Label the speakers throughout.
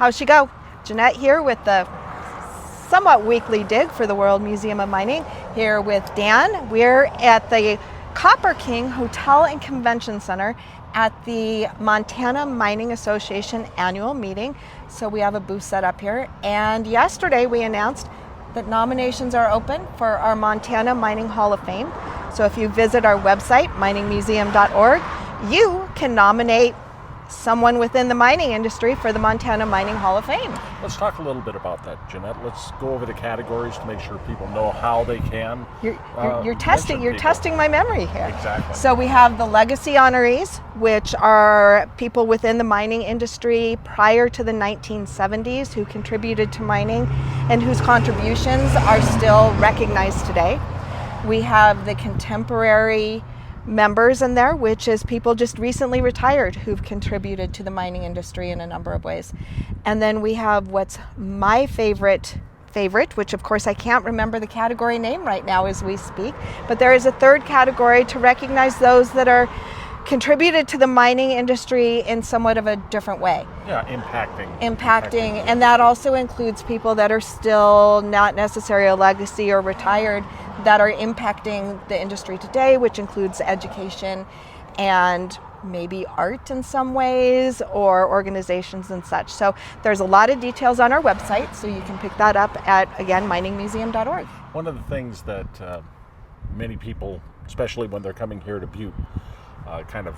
Speaker 1: How's she go? Jeanette here with the somewhat weekly dig for the World Museum of Mining, here with Dan. We're at the Copper King Hotel and Convention Center at the Montana Mining Association annual meeting. So we have a booth set up here, and yesterday we announced that nominations are open for our Montana Mining Hall of Fame. So if you visit our website, miningmuseum.org, you can nominate someone within the mining industry for the Montana Mining Hall of Fame.
Speaker 2: Let's talk a little bit about that, Jeanette. Let's go over the categories to make sure people know how they can.
Speaker 1: You're testing my memory here.
Speaker 2: Exactly.
Speaker 1: So we have the legacy honorees, which are people within the mining industry prior to the 1970s who contributed to mining and whose contributions are still recognized today. We have the contemporary members in there, which is people just recently retired who've contributed to the mining industry in a number of ways. And then we have what's my favorite, which of course I can't remember the category name right now as we speak, but there is a third category to recognize those that are contributed to the mining industry in somewhat of a different way.
Speaker 2: Yeah,
Speaker 1: Impacting, and that also includes people that are still not necessarily a legacy or retired, that are impacting the industry today, which includes education and maybe art in some ways, or organizations and such. So there's a lot of details on our website, so you can pick that up at, again, miningmuseum.org.
Speaker 2: One of the things that many people, especially when they're coming here to Butte, kind of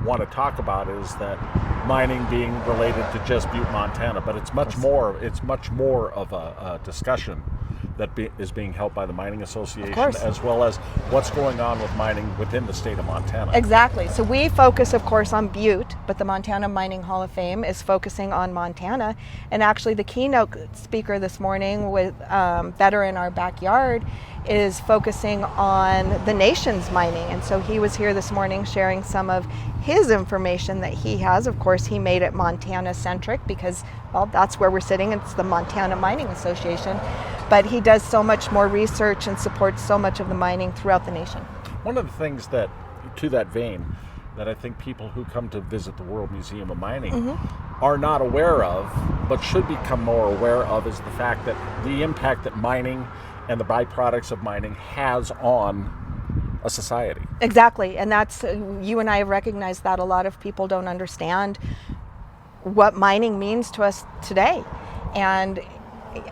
Speaker 2: want to talk about is that mining being related to just Butte, Montana, but it's much more. It's much more of a discussion that is being held by the Mining Association, as well as what's going on with mining within the state of Montana.
Speaker 1: Exactly. So we focus, of course, on Butte, but the Montana Mining Hall of Fame is focusing on Montana. And actually the keynote speaker this morning with Better in Our Backyard is focusing on the nation's mining. And so he was here this morning sharing some of his information that he has. Of course, he made it Montana-centric because, well, that's where we're sitting. It's the Montana Mining Association. But he does so much more research and supports so much of the mining throughout the nation.
Speaker 2: One of the things that, to that vein, that I think people who come to visit the World Museum of Mining are not aware of, but should become more aware of, is the fact that the impact that mining and the byproducts of mining has on a society.
Speaker 1: Exactly, and that's, you and I have recognized that a lot of people don't understand what mining means to us today. And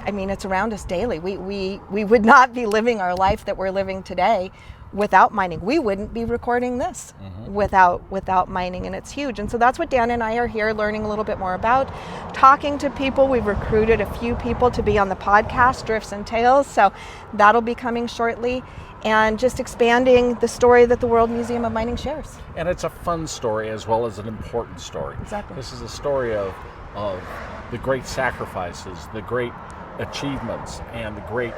Speaker 1: I mean, it's around us daily. We would not be living our life that we're living today without mining. We wouldn't be recording this without mining, and it's huge. And so that's what Dan and I are here learning a little bit more about, talking to people. We've recruited a few people to be on the podcast, Drifts and Tales, so that'll be coming shortly, and just expanding the story that the World Museum of Mining shares.
Speaker 2: And it's a fun story as well as an important story.
Speaker 1: Exactly.
Speaker 2: This is a story of the great sacrifices, the great achievements, and the great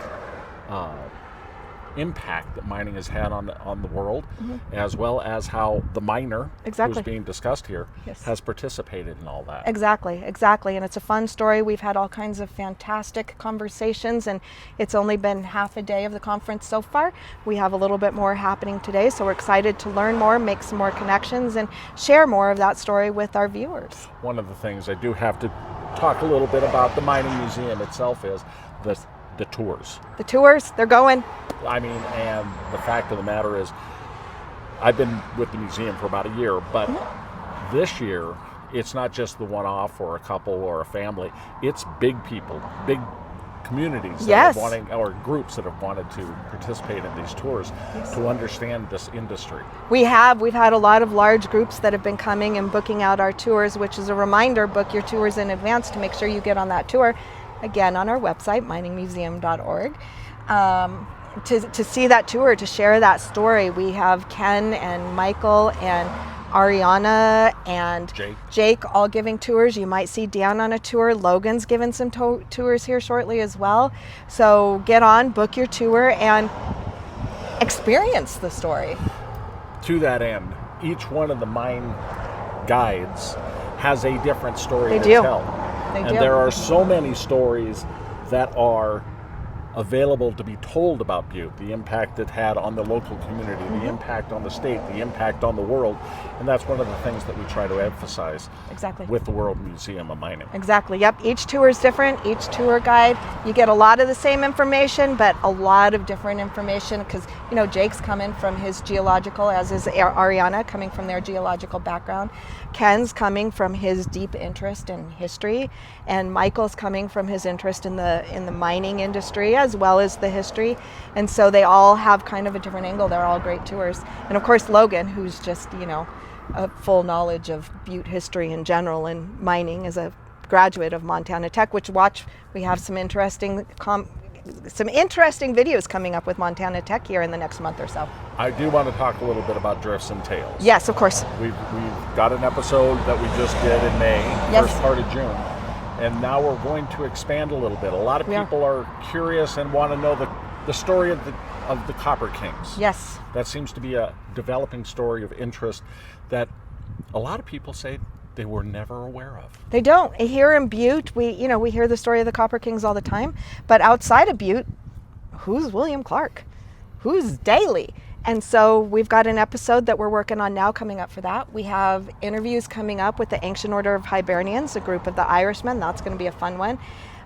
Speaker 2: impact that mining has had on the world, as well as how the miner who's being discussed here has participated in all that.
Speaker 1: Exactly. And it's a fun story. We've had all kinds of fantastic conversations, and it's only been half a day of the conference so far. We have a little bit more happening today, so we're excited to learn more, make some more connections, and share more of that story with our viewers.
Speaker 2: One of the things I do have to talk a little bit about the Mining Museum itself is the tours.
Speaker 1: The tours, they're going.
Speaker 2: I mean, and the fact of the matter is, I've been with the museum for about a year, but this year, it's not just the one-off or a couple or a family. It's big people, big communities that are wanting, or groups that have wanted to participate in these tours to understand this industry.
Speaker 1: We've had a lot of large groups that have been coming and booking out our tours, which is a reminder, book your tours in advance to make sure you get on that tour. Again, on our website, miningmuseum.org. To see that tour, to share that story. We have Ken and Michael and Ariana and Jake all giving tours. You might see Dan on a tour. Logan's giving some tours here shortly as well. So get on, book your tour, and experience the story.
Speaker 2: To that end, each one of the mine guides has a different story to tell. And there are so many stories that are available to be told about Butte, the impact it had on the local community, the impact on the state, the impact on the world. And that's one of the things that we try to emphasize
Speaker 1: Exactly.
Speaker 2: with the World Museum of Mining.
Speaker 1: Exactly. Yep. Each tour is different. Each tour guide, you get a lot of the same information, but a lot of different information because, you know, Jake's coming from his geological, as is Ariana coming from their geological background. Ken's coming from his deep interest in history, and Michael's coming from his interest in the mining industry as well as the history. And so they all have kind of a different angle. They're all great tours. And of course, Logan, who's just, you know, a full knowledge of Butte history in general and mining as a graduate of Montana Tech, we have some interesting videos coming up with Montana Tech here in the next month or so.
Speaker 2: I do want to talk a little bit about Drifts and Tales.
Speaker 1: Yes, of course.
Speaker 2: We've got an episode that we just did in May,
Speaker 1: Yes.
Speaker 2: first part of June, and now we're going to expand a little bit. A lot of people are curious and want to know the story of the Copper Kings.
Speaker 1: Yes.
Speaker 2: That seems to be a developing story of interest that a lot of people say they were never aware of.
Speaker 1: They don't. Here in Butte, we hear the story of the Copper Kings all the time, but outside of Butte, who's William Clark? Who's Daly? And so we've got an episode that we're working on now coming up for that. We have interviews coming up with the Ancient Order of Hibernians, a group of the Irishmen. That's going to be a fun one.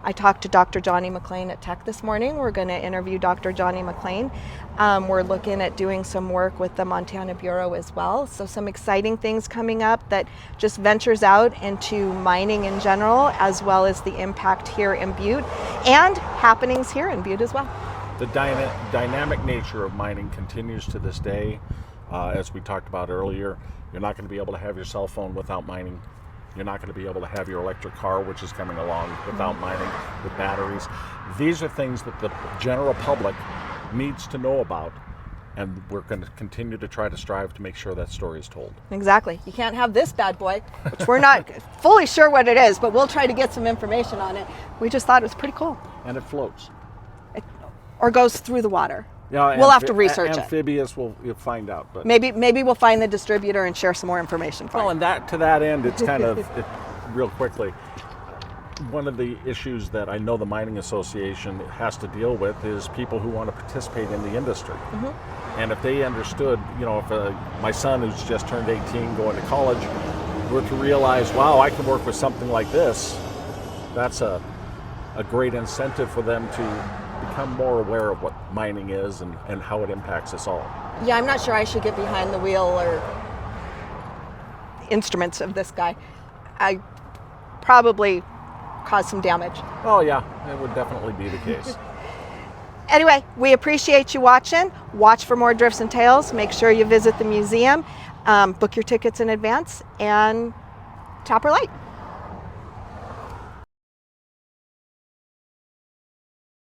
Speaker 1: I talked to Dr. Johnny McLean at Tech this morning. We're going to interview Dr. Johnny McLean. We're looking at doing some work with the Montana Bureau as well. So some exciting things coming up that just ventures out into mining in general, as well as the impact here in Butte and happenings here in Butte as well.
Speaker 2: The dynamic nature of mining continues to this day. As we talked about earlier, you're not going to be able to have your cell phone without mining. You're not going to be able to have your electric car, which is coming along, without mining, with batteries. These are things that the general public needs to know about, and we're going to continue to try to strive to make sure that story is told.
Speaker 1: Exactly. You can't have this bad boy, which we're not fully sure what it is, but we'll try to get some information on it. We just thought it was pretty cool.
Speaker 2: And it floats.
Speaker 1: Or goes through the water.
Speaker 2: Yeah,
Speaker 1: we'll have to research it.
Speaker 2: Amphibious, we'll find out. But
Speaker 1: maybe we'll find the distributor and share some more information for you.
Speaker 2: Well, and to that end, it's kind of, real quickly, one of the issues that I know the Mining Association has to deal with is people who want to participate in the industry. And if they understood, if my son who's just turned 18 going to college were to realize, wow, I can work with something like this, that's a great incentive for them to become more aware of what mining is and how it impacts us all.
Speaker 1: Yeah, I'm not sure I should get behind the wheel or instruments of this guy. I probably cause some damage.
Speaker 2: Oh yeah, it would definitely be the case.
Speaker 1: Anyway, we appreciate you watching. Watch for more Drifts and Tales. Make sure you visit the museum, book your tickets in advance, and Topper Light.